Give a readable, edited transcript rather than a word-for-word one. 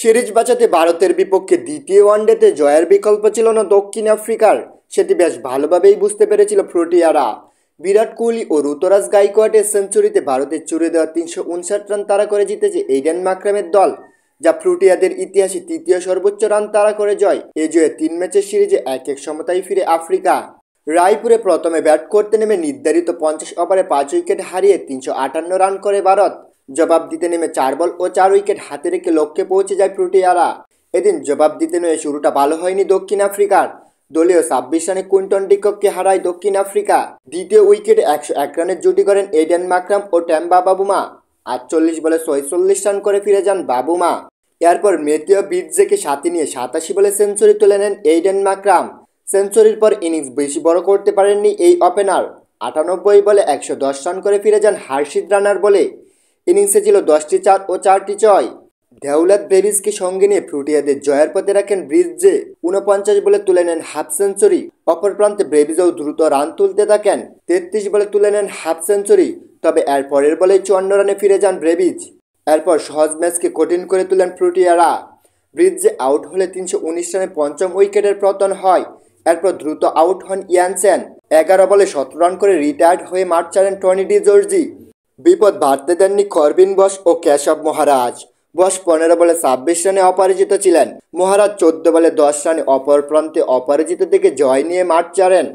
Series বাঁচাতে ভারতের বিপক্ষে দ্বিতীয় ওয়ানডেতে জয়ের বিকল্প ছিল না দক্ষিণ আফ্রিকার। সেটি বেশ ভালোভাবেই বুঝতে পেরেছিল প্রোটিয়ারা। বিরাট কোহলি ও ঋতুরাজ গাইকোয়াডের সেঞ্চুরিতে ভারতের চুড়ে দেওয়া ৩৫৯ রান তাড়া করে জিতেছে এইডেন মাকরামের দল, যা প্রোটিয়াদের ইতিহাসে তৃতীয় সর্বোচ্চ রান তাড়া করে জয়। এ জয়ে ৩ ম্যাচের সিরিজে ১-১ সমতায় ফিরে আফ্রিকা। রায়পুরে প্রথমে ব্যাট করতে নেমে নির্ধারিত ৫০ ওভারে ৫ উইকেট হারিয়ে ৩৫৮ রান করে ভারত। জবাব দিতে নেমে ৪ বল ও ৪ উইকেট হাতে রেখে লক্ষ্যে পৌঁছে যায় প্রোটিয়ারা। এদিন জবাব দিতে নেমে শুরুটা ভালো হয়নি দক্ষিণ আফ্রিকার। দলীয় ২৬ রানে কুইন্টন ডিকককে হারায় দক্ষিণ আফ্রিকা। দ্বিতীয় উইকেটে ১০১ রানের জুটি করেন এইডেন মাকরাম ও টেম্বা বাবুমা। ৪৮ বলে ৪৬ রান করে ফিরে যান বাবুমা। এরপর ম্যাথিউ বিটজেকে সাথে নিয়ে ৮৭ বলে সেঞ্চুরি তুলে নেন এইডেন মাকরাম। সেঞ্চুরির পর ইনিংস বেশি বড় করতে পারেননি এই ওপেনার। ৯৮ বলে ১১০ রান করে ফিরে যান হার্ষিদ রানার বলে। ইনিংসে ছিল ১০টি ৪ ও ৪টি ছয়। দেওলাত ব্রেভিজকে সঙ্গে নিয়ে প্রোটিয়াদের জয়ের পথে রাখেন ব্রিজে। ৪৯ বলে তুলে নেন হাফ সেঞ্চুরি। অপর প্রান্তে ব্রেভিজও দ্রুত রান তুলতে থাকেন। ৩৩ বলে তুলে নেন হাফ সেঞ্চুরি। তবে এর পরের বলে ৫৪ রানে ফিরে যান ব্রেভিজ। এরপর সহজ ম্যাচকে কঠিন করে তুলেন প্রোটিয়ারা। ব্রিজে আউট হলে ৩১৯ রানে পঞ্চম উইকেটের পতন হয়। এরপর দ্রুত আউট হন ইয়ানসেন। ১১ বলে ১৭ রান করে রিটায়ার্ড হয়ে মাঠ ছাড়েন টনি ডি জর্জি। বিপদ বাড়তে দেননি করবিন বস ও কেশব মহারাজ। বস ১৫ বলে ২৬ রানে অপরাজিত ছিলেন। মহারাজ ১৪ বলে ১০ রানে অপর প্রান্তে অপরাজিত থেকে জয় নিয়ে মাঠ ছাড়েন।